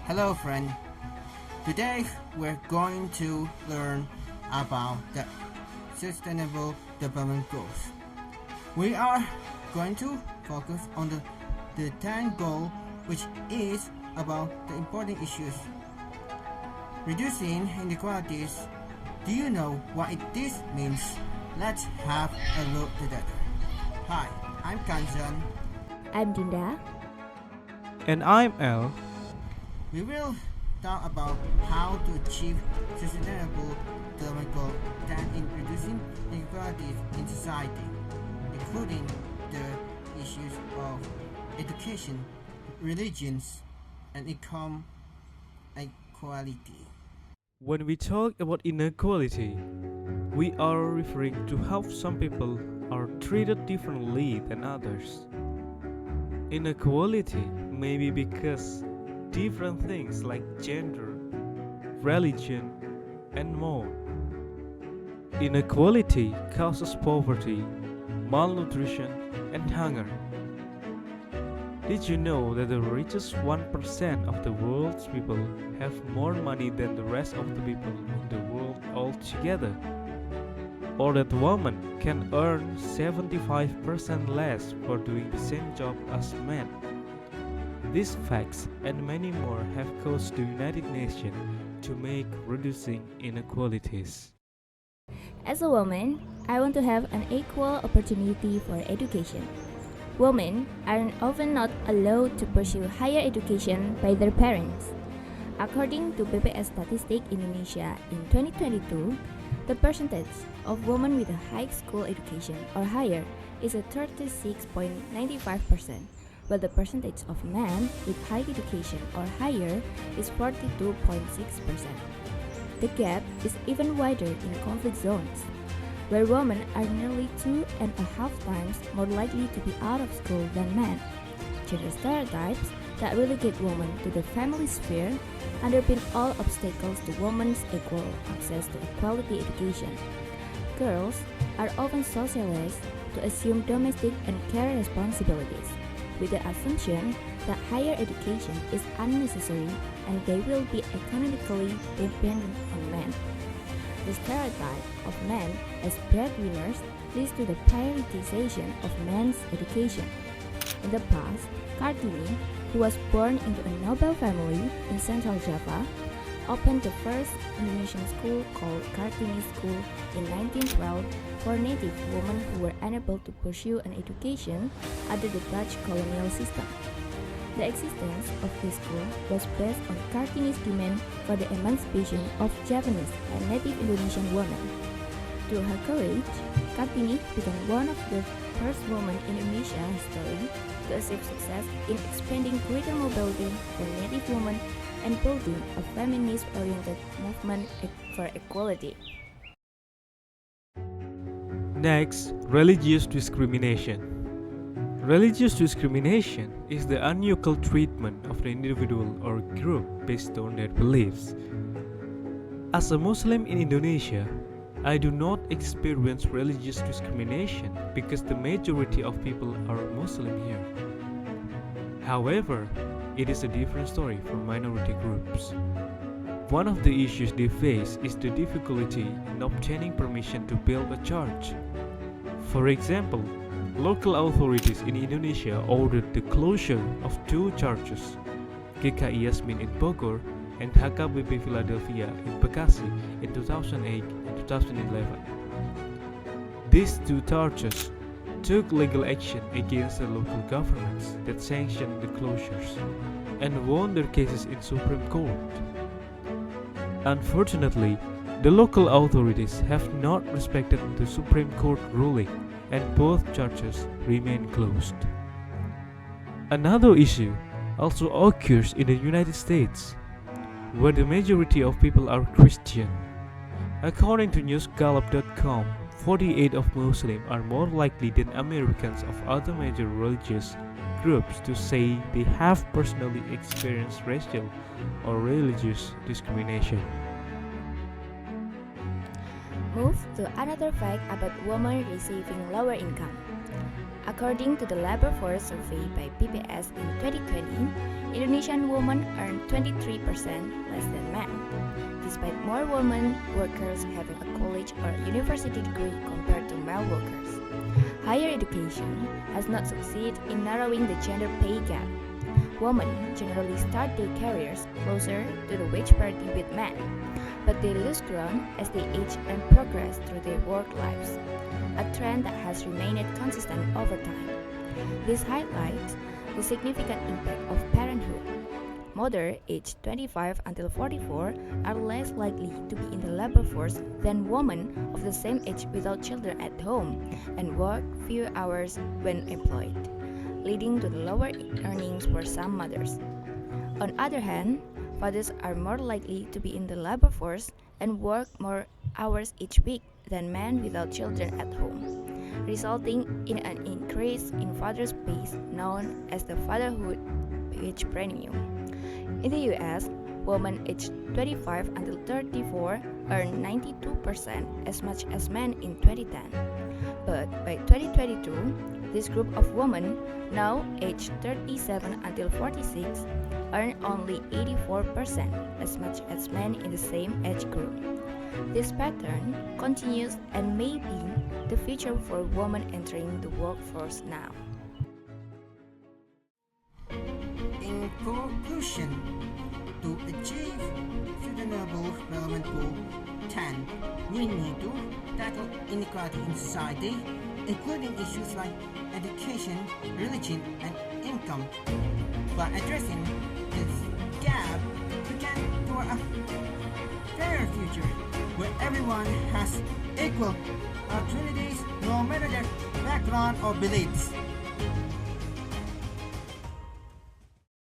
Hello friend, today we're going to learn about the Sustainable Development Goals. We are going to focus on the 10th goal, which is about the important issues. Reducing inequalities. Do you know what this means? Let's have a look together. Hi, I'm Kanzan. I'm Dinda. And I'm El. We will talk about how to achieve sustainable development goal 10 in reducing inequalities in society, including the issues of education, religions, and equality. When we talk about inequality, we are referring to how some people are treated differently than others. Inequality may be because different things like gender, religion, and more. Inequality causes poverty, malnutrition, and hunger. Did you know that the richest 1% of the world's people have more money than the rest of the people in the world altogether? Or that women can earn 75% less for doing the same job as men? These facts and many more have caused the United Nations to make reducing inequalities. As a woman, I want to have an equal opportunity for education. Women are often not allowed to pursue higher education by their parents. According to BPS Statistik Indonesia in 2022, the percentage of women with a high school education or higher is at 36.95%, while the percentage of men with high education or higher is 42.6%. The gap is even wider in conflict zones, where women are nearly 2.5 times more likely to be out of school than men. Gender stereotypes that relegate women to the family sphere underpin all obstacles to women's equal access to quality education. Girls are often socialized to assume domestic and care responsibilities, with the assumption that higher education is unnecessary and they will be economically dependent on men. The stereotype of men as breadwinners leads to the prioritization of men's education. In the past, Kartini, who was born into a noble family in Central Java, opened the first Indonesian school called Kartini School in 1912 for native women who were unable to pursue an education under the Dutch colonial system. The existence of this school was based on Kartini's demand for the emancipation of Javanese and native Indonesian women. Through her courage, Kartini became one of the first women in Indonesia history to achieve success in expanding greater mobility for native women and building a feminist-oriented movement for equality. Next, religious discrimination. Religious discrimination is the unequal treatment of the individual or group based on their beliefs. As a Muslim in Indonesia, I do not experience religious discrimination because the majority of people are Muslim here. However, it is a different story for minority groups. One of the issues they face is the difficulty in obtaining permission to build a church. For example, local authorities in Indonesia ordered the closure of two churches, GKI Yasmin in Bogor and HKBP Philadelphia in Bekasi in 2008 and 2011. These two churches took legal action against the local governments that sanctioned the closures and won their cases in Supreme Court. Unfortunately, the local authorities have not respected the Supreme Court ruling and both churches remain closed. Another issue also occurs in the United States, where the majority of people are Christian. According to newsgallup.com, 48% of Muslims are more likely than Americans of other major religious groups to say they have personally experienced racial or religious discrimination. Move to another fact about women receiving lower income. According to the labor force survey by BPS in 2020, Indonesian women earn 23% less than men, despite more women workers having a college or university degree compared to male workers. Higher education has not succeeded in narrowing the gender pay gap. Women generally start their careers closer to the wage parity with men, but they lose ground as they age and progress through their work lives, a trend that has remained consistent over time. This highlights the significant impact of parenthood. Mothers aged 25 until 44 are less likely to be in the labor force than women of the same age without children at home and work few hours when employed, leading to the lower earnings for some mothers. On the other hand, fathers are more likely to be in the labor force and work more hours each week than men without children at home, resulting in an increase in fathers' pay known as the fatherhood wage premium. In the US, women aged 25 until 34 earn 92% as much as men in 2010. But by 2022, this group of women, now aged 37 until 46, earn only 84% as much as men in the same age group. This pattern continues and may be the future for women entering the workforce now. In conclusion, to achieve Sustainable Development Goal 10, we need to tackle inequality in society, including issues like education, religion, and income. By addressing this gap, we can toward a fairer future where everyone has equal opportunities no matter their background or beliefs.